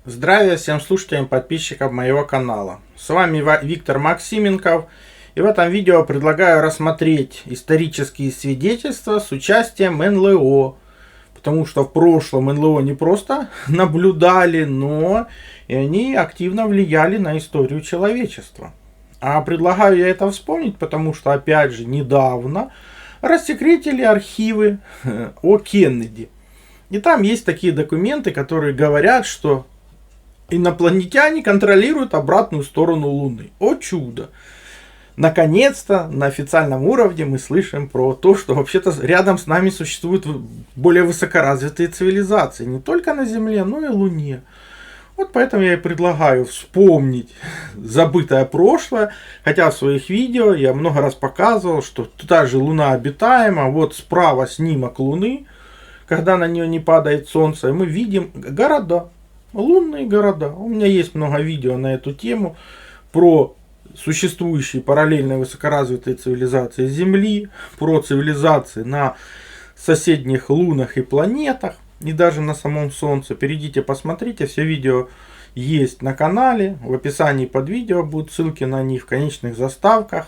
Здравия всем слушателям и подписчикам моего канала. С вами Виктор Максименков. И в этом видео предлагаю рассмотреть исторические свидетельства с участием НЛО. Потому что в прошлом НЛО не просто наблюдали, но и они активно влияли на историю человечества. А предлагаю я это вспомнить, потому что опять же недавно рассекретили архивы о Кеннеди. И там есть такие документы, которые говорят, что инопланетяне контролируют обратную сторону Луны. О чудо! Наконец-то на официальном уровне мы слышим про то, что вообще-то рядом с нами существуют более высокоразвитые цивилизации. Не только на Земле, но и Луне. Вот поэтому я и предлагаю вспомнить забытое прошлое. Хотя в своих видео я много раз показывал, что та же Луна обитаема. Вот справа снимок Луны, когда на нее не падает солнце. И мы видим города. Лунные города. У меня есть много видео на эту тему про существующие параллельные высокоразвитые цивилизации Земли, про цивилизации на соседних лунах и планетах, и даже на самом Солнце. Перейдите, посмотрите, все видео есть на канале, в описании под видео будут ссылки на них в конечных заставках.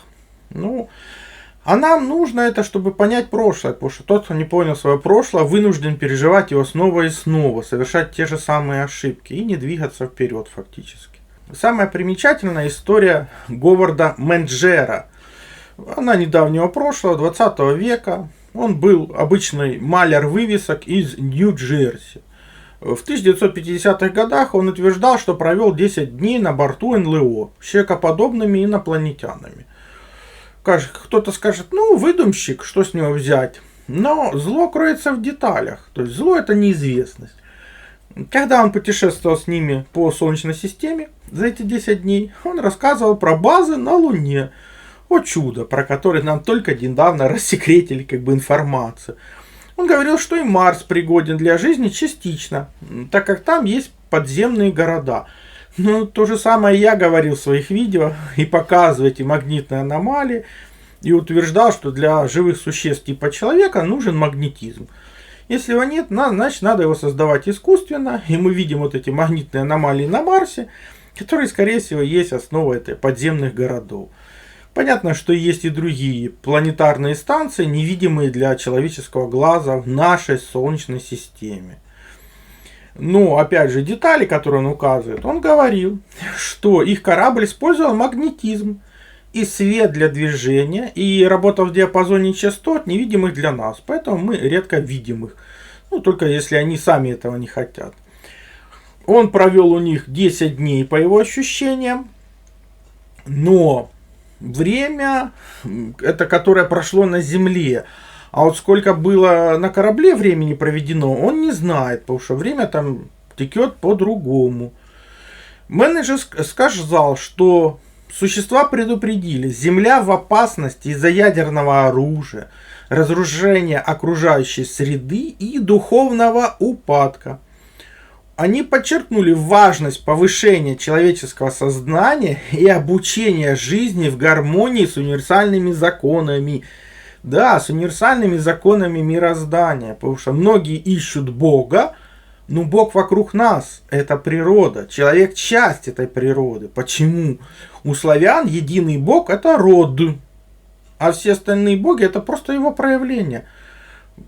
А нам нужно это, чтобы понять прошлое, потому что тот, кто не понял свое прошлое, вынужден переживать его снова и снова, совершать те же самые ошибки и не двигаться вперед фактически. Самая примечательная история Говарда Менджера. Она недавнего прошлого, 20 века. Он был обычный маляр вывесок из Нью-Джерси. В 1950-х годах он утверждал, что провел 10 дней на борту НЛО с человекоподобными инопланетянами. Кто-то скажет, выдумщик, что с него взять. Но зло кроется в деталях. То есть зло — это неизвестность. Когда он путешествовал с ними по Солнечной системе за эти 10 дней, он рассказывал про базы на Луне. О чудо, про которые нам только недавно рассекретили информацию. Он говорил, что и Марс пригоден для жизни частично, так как там есть подземные города. То же самое я говорил в своих видео и показываю эти магнитные аномалии. И утверждал, что для живых существ типа человека нужен магнетизм. Если его нет, значит надо его создавать искусственно. И мы видим вот эти магнитные аномалии на Марсе, которые, скорее всего, есть основой подземных городов. Понятно, что есть и другие планетарные станции, невидимые для человеческого глаза в нашей Солнечной системе. Опять же, детали, которые он указывает. Он говорил, что их корабль использовал магнетизм и свет для движения, и работал в диапазоне частот, невидимых для нас. Поэтому мы редко видим их. Только если они сами этого не хотят. Он провел у них 10 дней, по его ощущениям. Но время, это которое прошло на Земле. А вот сколько было на корабле времени проведено, он не знает, потому что время там текет по-другому. Менеджер сказал, что существа предупредили, Земля в опасности из-за ядерного оружия, разрушения окружающей среды и духовного упадка. Они подчеркнули важность повышения человеческого сознания и обучения жизни в гармонии с универсальными законами. Да, с универсальными законами мироздания, потому что многие ищут Бога, но Бог вокруг нас, это природа, человек часть этой природы. Почему? У славян единый Бог — это род, а все остальные боги — это просто его проявление.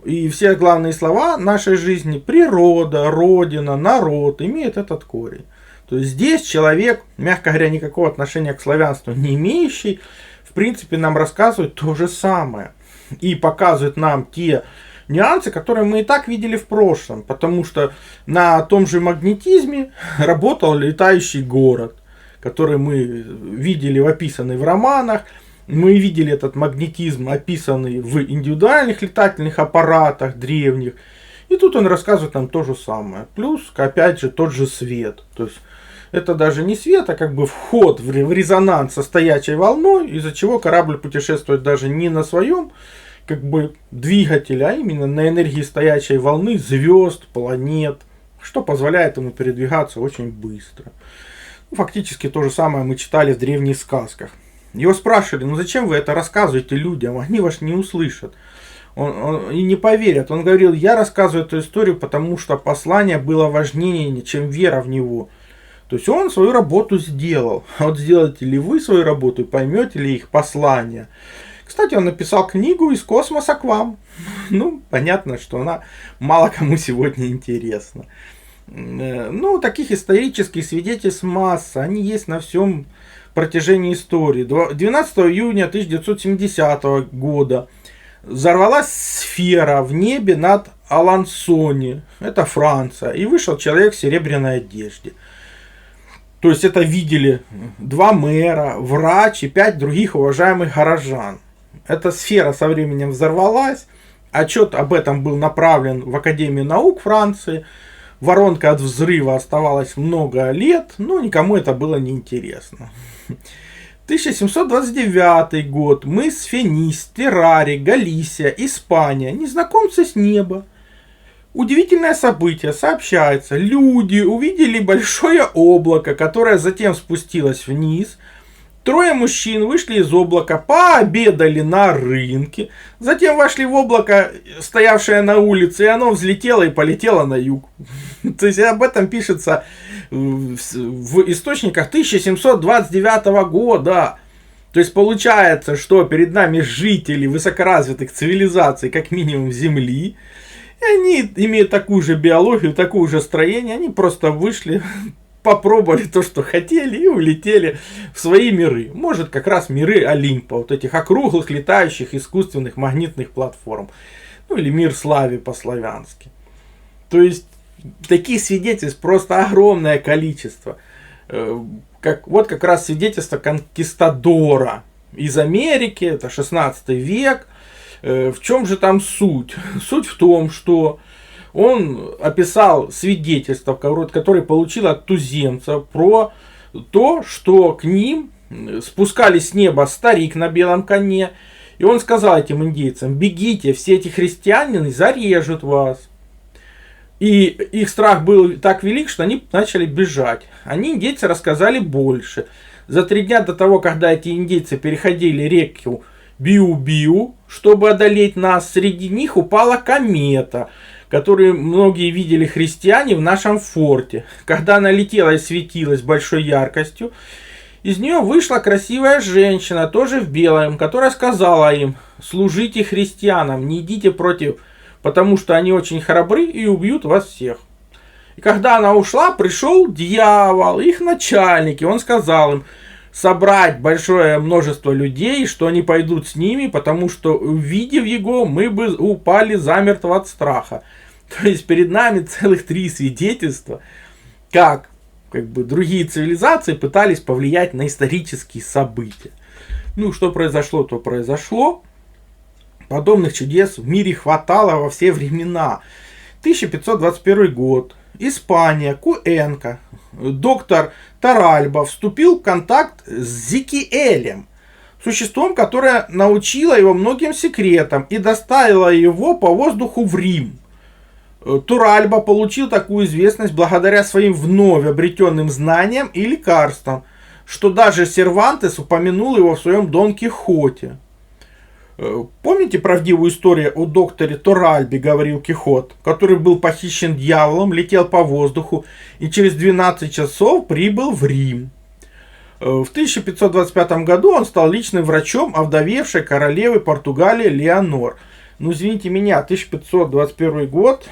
И все главные слова нашей жизни — природа, родина, народ — имеют этот корень. То есть здесь человек, мягко говоря, никакого отношения к славянству не имеющий, в принципе, нам рассказывает то же самое. И показывает нам те нюансы, которые мы и так видели в прошлом. Потому что на том же магнетизме работал летающий город, который мы видели описанный в романах. Мы видели этот магнетизм, описанный в индивидуальных летательных аппаратах древних. И тут он рассказывает нам то же самое. Плюс, опять же, тот же свет. То есть это даже не свет, а вход в резонанс со стоячей волной, из-за чего корабль путешествует даже не на своем двигателе, а именно на энергии стоячей волны звезд, планет, что позволяет ему передвигаться очень быстро. Фактически то же самое мы читали в древних сказках. Его спрашивали, зачем вы это рассказываете людям, они вас не услышат. И не поверят. Он говорил, я рассказываю эту историю, потому что послание было важнее, чем вера в него. То есть он свою работу сделал. А вот сделаете ли вы свою работу и поймете ли их послание? Кстати, он написал книгу «Из космоса к вам». Ну, понятно, что она мало кому сегодня интересна. Ну, таких исторических свидетельств масса. Они есть на всем протяжении истории. 12 июня 1970 года взорвалась сфера в небе над Алансоне. Это Франция. И вышел человек в серебряной одежде. То есть это видели 2 мэра, врач и 5 других уважаемых горожан. Эта сфера со временем взорвалась. Отчет об этом был направлен в Академию наук Франции. Воронка от взрыва оставалась много лет, но никому это было не интересно. 1729 год. Мыс Фенис, Террари, Галисия, Испания. Незнакомцы с неба. Удивительное событие. Сообщается, люди увидели большое облако, которое затем спустилось вниз. 3 мужчин вышли из облака, пообедали на рынке, затем вошли в облако, стоявшее на улице, и оно взлетело и полетело на юг. То есть об этом пишется в источниках 1729 года. То есть получается, что перед нами жители высокоразвитых цивилизаций, как минимум Земли, и они имеют такую же биологию, такое же строение, они просто вышли, попробовали то, что хотели, и улетели в свои миры. Может, как раз миры Олимпа, вот этих округлых, летающих, искусственных магнитных платформ. Ну, или мир Слави по-славянски. То есть, таких свидетельств просто огромное количество. Вот как раз свидетельство конкистадора из Америки, это 16 век. В чем же там суть? Суть в том, что он описал свидетельство, которое получил от туземцев, про то, что к ним спускались с неба старик на белом коне. И он сказал этим индейцам: бегите, все эти христиане зарежут вас. И их страх был так велик, что они начали бежать. Они, индейцы, рассказали больше. За 3 дня до того, когда эти индейцы переходили реку Биу-Биу, чтобы одолеть нас, среди них упала комета, которые многие видели христиане в нашем форте. Когда она летела и светилась большой яркостью, из нее вышла красивая женщина, тоже в белом, которая сказала им: служите христианам, не идите против, потому что они очень храбры и убьют вас всех. И когда она ушла, пришел дьявол, их начальник, и он сказал им собрать большое множество людей, что они пойдут с ними, потому что, увидев его, мы бы упали замертво от страха. То есть перед нами целых 3 свидетельства, как бы другие цивилизации пытались повлиять на исторические события. Ну, что произошло, то произошло. Подобных чудес в мире хватало во все времена. 1521 год. Испания, Куэнка. Доктор Таральба вступил в контакт с Зикиэлем, существом, которое научило его многим секретам и доставило его по воздуху в Рим. Туральба получил такую известность благодаря своим вновь обретенным знаниям и лекарствам, что даже Сервантес упомянул его в своем Дон Кихоте. Помните правдивую историю о докторе Туральбе, говорил Кихот, который был похищен дьяволом, летел по воздуху и через 12 часов прибыл в Рим. В 1525 году он стал личным врачом овдовевшей королевы Португалии Леонор. Ну, извините меня, 1521 год,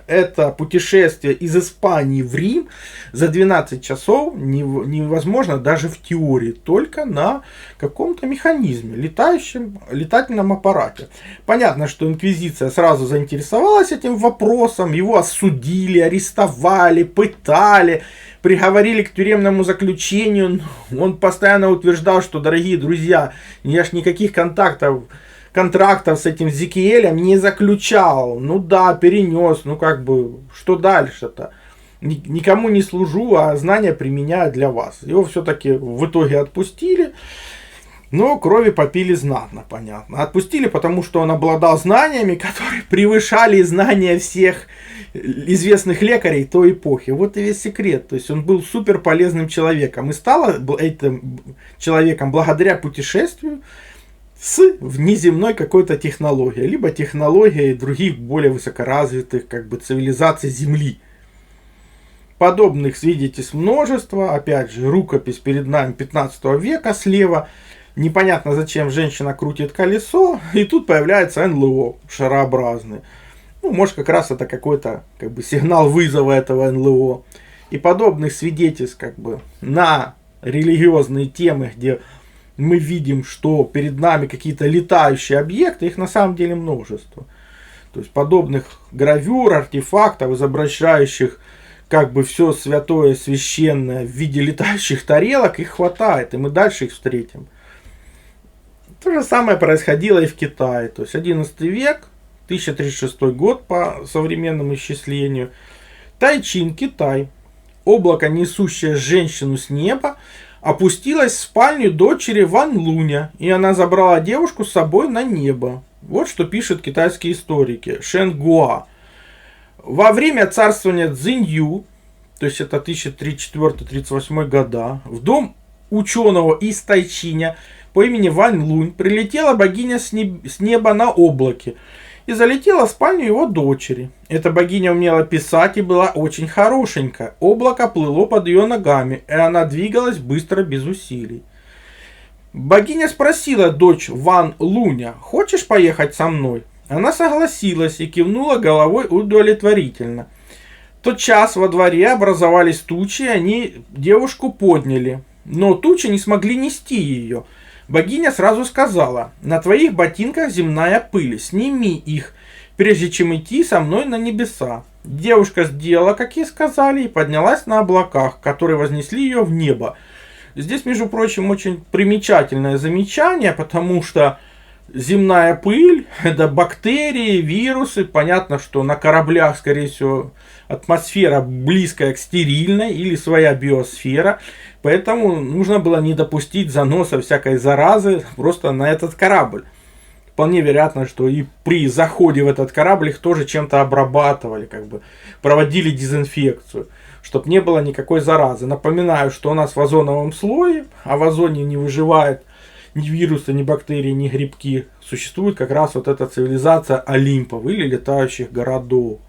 это путешествие из Испании в Рим за 12 часов невозможно даже в теории, только на каком-то механизме, летательном аппарате. Понятно, что инквизиция сразу заинтересовалась этим вопросом, его осудили, арестовали, пытали, приговорили к тюремному заключению. Он постоянно утверждал, что, дорогие друзья, я ж никаких контрактов с этим Зикиэлем не заключал. Ну да, перенес, ну как бы, что дальше-то? Никому не служу, а знания применяю для вас. Его все-таки в итоге отпустили, но крови попили знатно, понятно. Отпустили, потому что он обладал знаниями, которые превышали знания всех известных лекарей той эпохи. Вот и весь секрет. То есть он был супер полезным человеком. И стал этим человеком благодаря путешествию с внеземной какой-то технологией, либо технологией других более высокоразвитых цивилизаций Земли. Подобных свидетельств множество. Опять же, рукопись перед нами 15 века слева. Непонятно, зачем женщина крутит колесо. И тут появляется НЛО шарообразный. Ну, может, как раз это какой-то сигнал вызова этого НЛО. И подобных свидетельств на религиозные темы, где мы видим, что перед нами какие-то летающие объекты, их на самом деле множество. То есть подобных гравюр, артефактов, изображающих все святое, священное в виде летающих тарелок, их хватает, и мы дальше их встретим. То же самое происходило и в Китае. То есть 11 век, 1036 год по современному исчислению. Тайчин, Китай. Облако, несущее женщину с неба, опустилось в спальню дочери Ван Луня, и она забрала девушку с собой на небо. Вот что пишут китайские историки. Шэн Гуа. Во время царствования Цзинью, то есть это 1034-38 года, в дом ученого из Тайчиня по имени Ван Лунь прилетела богиня с неба на облаке и залетела в спальню его дочери. Эта богиня умела писать и была очень хорошенькая. Облако плыло под ее ногами, и она двигалась быстро, без усилий. Богиня спросила дочь Ван Луня: «Хочешь поехать со мной?» Она согласилась и кивнула головой удовлетворительно. Тотчас во дворе образовались тучи, и они девушку подняли. Но тучи не смогли нести ее. Богиня сразу сказала: «На твоих ботинках земная пыль, сними их, прежде чем идти со мной на небеса». Девушка сделала, как ей сказали, и поднялась на облаках, которые вознесли ее в небо. Здесь, между прочим, очень примечательное замечание, потому что земная пыль — это бактерии, вирусы. Понятно, что на кораблях, скорее всего, атмосфера близкая к стерильной или своя биосфера. Поэтому нужно было не допустить заноса всякой заразы просто на этот корабль. Вполне вероятно, что и при заходе в этот корабль их тоже чем-то обрабатывали, проводили дезинфекцию, чтобы не было никакой заразы. Напоминаю, что у нас в озоновом слое, а в озоне не выживает ни вирусы, ни бактерии, ни грибки. Существует как раз вот эта цивилизация Олимпов или летающих городов.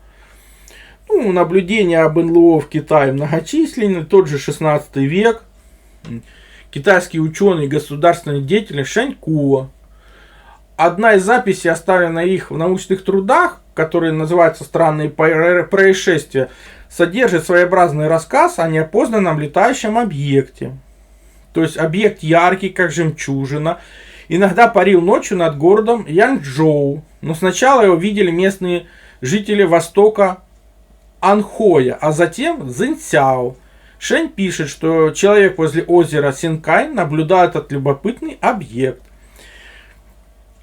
Наблюдения об НЛО в Китае многочисленны. Тот же 16 век. Китайский ученый и государственный деятель Шэнь Куо. Одна из записей, оставлена их в научных трудах, которые называются «Странные происшествия», содержит своеобразный рассказ о неопознанном летающем объекте. То есть объект яркий, как жемчужина, иногда парил ночью над городом Янчжоу. Но сначала его видели местные жители востока Анхоя, а затем Цзиньцяо. Шэнь пишет, что человек возле озера Синкай наблюдает этот любопытный объект.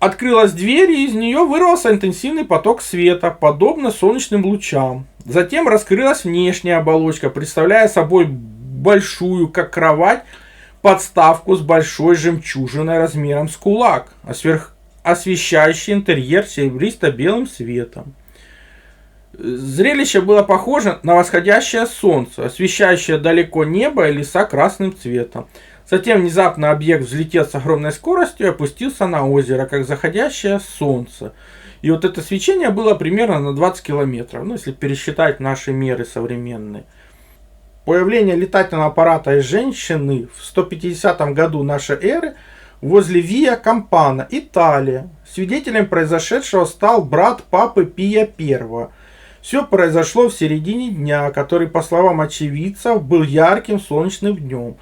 Открылась дверь, и из нее вырвался интенсивный поток света, подобно солнечным лучам. Затем раскрылась внешняя оболочка, представляя собой большую, как кровать, подставку с большой жемчужиной размером с кулак, освещающий интерьер серебристо-белым светом. Зрелище было похоже на восходящее солнце, освещающее далеко небо и леса красным цветом. Затем внезапно объект взлетел с огромной скоростью и опустился на озеро, как заходящее солнце. И вот это свечение было примерно на 20 километров, если пересчитать наши меры современные. Появление летательного аппарата и женщины в 150 году нашей эры возле Виа Кампана, Италия. Свидетелем произошедшего стал брат папы Пия I. Все произошло в середине дня, который, по словам очевидцев, был ярким солнечным днем.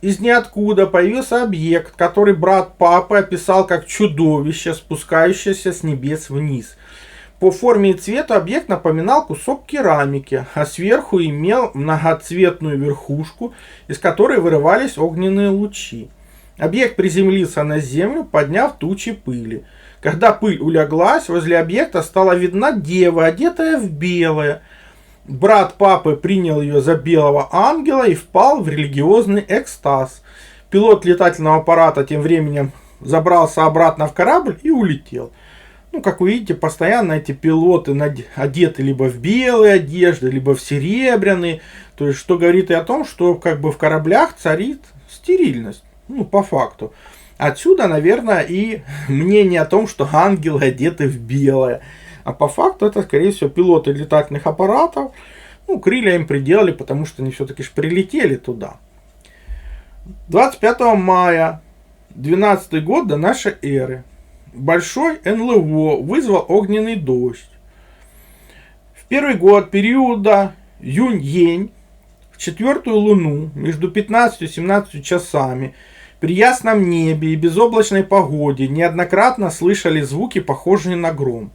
Из ниоткуда появился объект, который брат папы описал как чудовище, спускающееся с небес вниз. По форме и цвету объект напоминал кусок керамики, а сверху имел многоцветную верхушку, из которой вырывались огненные лучи. Объект приземлился на землю, подняв тучи пыли. Когда пыль улеглась, возле объекта стала видна дева, одетая в белое. Брат папы принял ее за белого ангела и впал в религиозный экстаз. Пилот летательного аппарата тем временем забрался обратно в корабль и улетел. Как вы видите, постоянно эти пилоты одеты либо в белые одежды, либо в серебряные. То есть, что говорит и о том, что в кораблях царит стерильность. По факту. Отсюда, наверное, и мнение о том, что ангелы одеты в белое. А по факту это, скорее всего, пилоты летательных аппаратов. Ну, крылья им приделали, потому что они все-таки ж прилетели туда. 25 мая 12 год до нашей эры. Большой НЛО вызвал огненный дождь. В первый год периода Юнь-Ень, в четвертую луну, между 15 и 17 часами, при ясном небе и безоблачной погоде неоднократно слышали звуки, похожие на гром.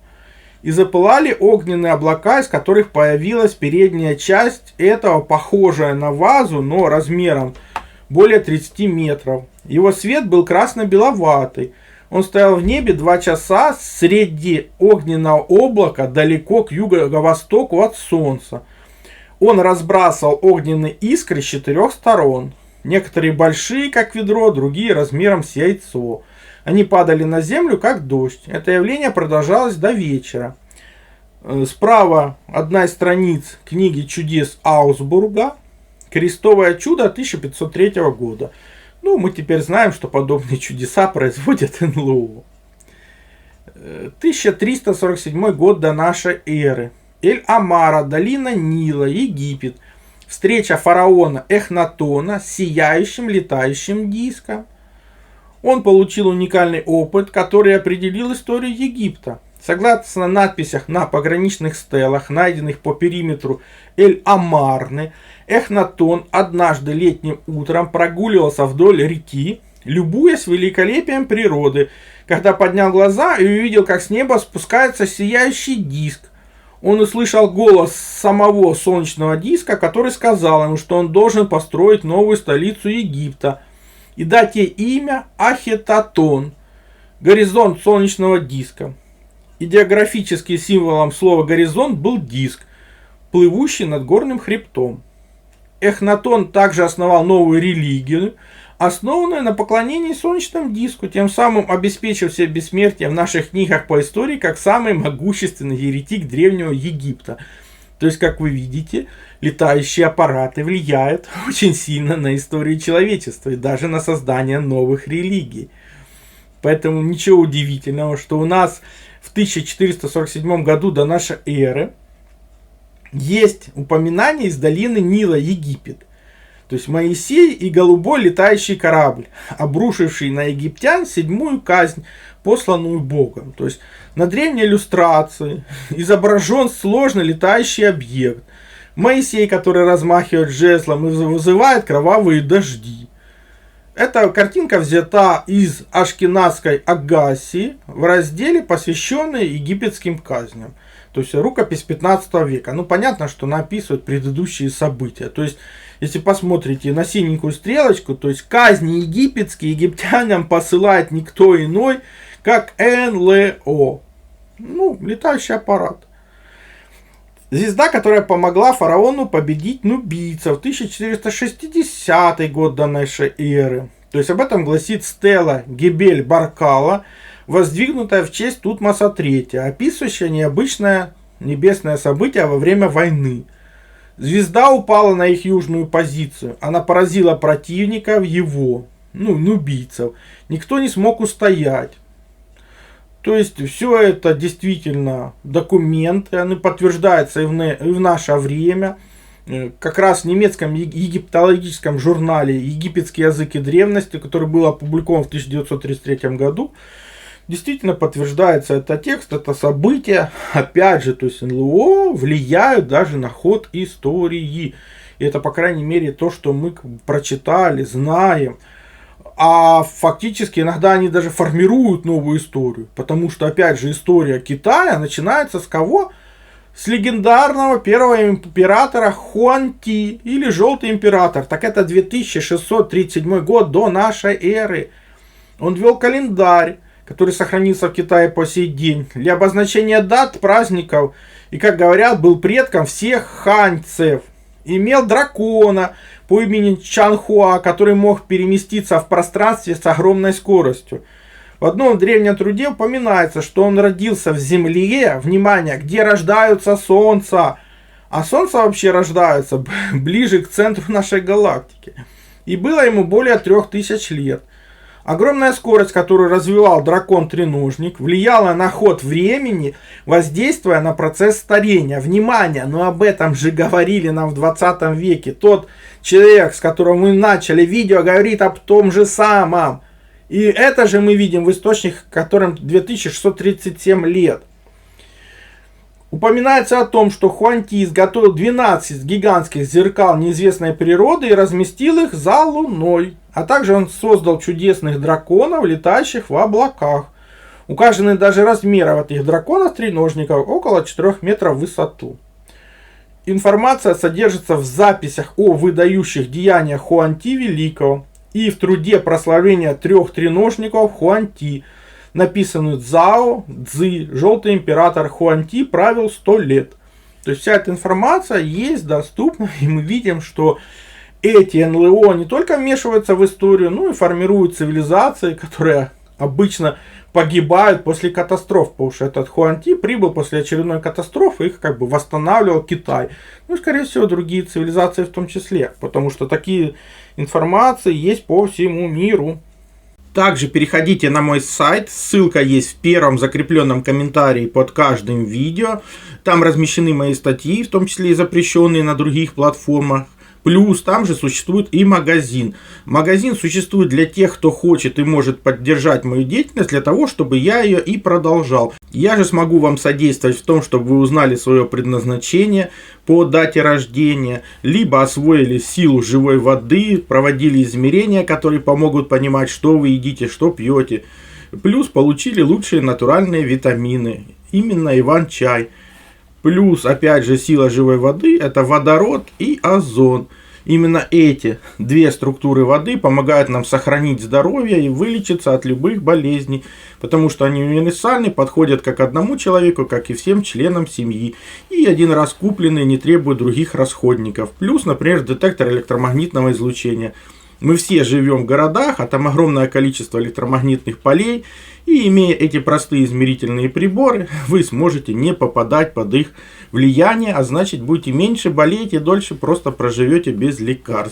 И запылали огненные облака, из которых появилась передняя часть этого, похожая на вазу, но размером более 30 метров. Его свет был красно-беловатый. Он стоял в небе 2 часа среди огненного облака, далеко к юго-востоку от солнца. Он разбрасывал огненные искры с 4 сторон. Некоторые большие, как ведро, другие размером с яйцо. Они падали на землю, как дождь. Это явление продолжалось до вечера. Справа одна из страниц книги чудес Аусбурга. Крестовое чудо 1503 года. Ну, мы теперь знаем, что подобные чудеса производят НЛО. 1347 год до нашей эры. Эль-Амара, долина Нила, Египет. Встреча фараона Эхнатона с сияющим летающим диском. Он получил уникальный опыт, который определил историю Египта. Согласно надписях на пограничных стелах, найденных по периметру Эль-Амарны, Эхнатон однажды летним утром прогуливался вдоль реки, любуясь великолепием природы, когда поднял глаза и увидел, как с неба спускается сияющий диск. Он услышал голос самого солнечного диска, который сказал ему, что он должен построить новую столицу Египта и дать ей имя Ахетатон, горизонт солнечного диска. Идеографическим символом слова горизонт был диск, плывущий над горным хребтом. Эхнатон также основал новую религию, основанную на поклонении солнечному диску, тем самым обеспечив себе бессмертие в наших книгах по истории как самый могущественный еретик древнего Египта. То есть, как вы видите, летающие аппараты влияют очень сильно на историю человечества и даже на создание новых религий. Поэтому ничего удивительного, что у нас в 1447 году до нашей эры есть упоминание из долины Нила, Египет. То есть Моисей и голубой летающий корабль, обрушивший на египтян 7-ю казнь, посланную Богом. То есть на древней иллюстрации изображен сложный летающий объект. Моисей, который размахивает жезлом и вызывает кровавые дожди. Эта картинка взята из Ашкеназской Агасии в разделе, посвященный египетским казням. То есть рукопись 15 века. Ну, понятно, что она описывает предыдущие события. То есть, если посмотрите на синенькую стрелочку, то есть казни египетские египтянам посылает никто иной, как НЛО. Ну, летающий аппарат. Звезда, которая помогла фараону победить нубийцев, 1460 год до нашей эры. То есть об этом гласит стела Гебель-Баркала, воздвигнутая в честь Тутмоса III, описывающая необычное небесное событие во время войны. Звезда упала на их южную позицию. Она поразила противников его, нубийцев. Никто не смог устоять. То есть все это действительно документы, они подтверждаются и в наше время. Как раз в немецком египтологическом журнале «Египетский язык и древности», который был опубликован в 1933 году, действительно подтверждается этот текст, это событие. Опять же, то есть НЛО влияют даже на ход истории. И это, по крайней мере, то, что мы прочитали, знаем. А фактически иногда они даже формируют новую историю. Потому что, опять же, история Китая начинается с кого? С легендарного первого императора Хуанти, или Желтый император. Так это 2637 год до нашей эры. Он ввел календарь, который сохранился в Китае по сей день, для обозначения дат, праздников. И, как говорят, был предком всех ханьцев. Имел дракона по имени Чанхуа, который мог переместиться в пространстве с огромной скоростью. В одном древнем труде упоминается, что он родился в Земле, внимание, где рождаются Солнца. А Солнце вообще рождается ближе к центру нашей галактики. И было ему более 3000 лет. Огромная скорость, которую развивал дракон-треножник, влияла на ход времени, воздействуя на процесс старения. Внимание, но об этом же говорили нам в 20 веке. Тот человек, с которым мы начали видео, говорит об том же самом. И это же мы видим в источниках, которым 2637 лет. Упоминается о том, что Хуанти изготовил 12 гигантских зеркал неизвестной природы и разместил их за Луной. А также он создал чудесных драконов, летающих в облаках. Указаны даже размеры этих драконов-треножников около 4 метров в высоту. Информация содержится в записях о выдающих деяниях Хуанти Великого и в труде прославления 3 треножников Хуанти, написанную Цзао Цзи, Желтый император Хуанти правил 100 лет. То есть вся эта информация есть, доступна, и мы видим, что эти НЛО не только вмешиваются в историю, но и формируют цивилизации, которые обычно погибают после катастроф, потому что этот Хуанти прибыл после очередной катастрофы, их как бы восстанавливал Китай. Ну и, скорее всего, другие цивилизации в том числе, потому что такие информации есть по всему миру. Также переходите на мой сайт, ссылка есть в первом закрепленном комментарии под каждым видео. Там размещены мои статьи, в том числе и запрещенные на других платформах. Плюс там же существует и магазин. Магазин существует для тех, кто хочет и может поддержать мою деятельность, для того, чтобы я ее и продолжал. Я же смогу вам содействовать в том, чтобы вы узнали свое предназначение по дате рождения, либо освоили силу живой воды, проводили измерения, которые помогут понимать, что вы едите, что пьете. Плюс получили лучшие натуральные витамины, именно Иван-чай. Плюс, опять же, сила живой воды – это водород и озон. Именно эти две структуры воды помогают нам сохранить здоровье и вылечиться от любых болезней, потому что они универсальны, подходят как одному человеку, как и всем членам семьи. И один раз купленные не требуют других расходников. Плюс, например, детектор электромагнитного излучения. Мы все живем в городах, а там огромное количество электромагнитных полей, и имея эти простые измерительные приборы, вы сможете не попадать под их влияние, а значит будете меньше болеть и дольше просто проживете без лекарств.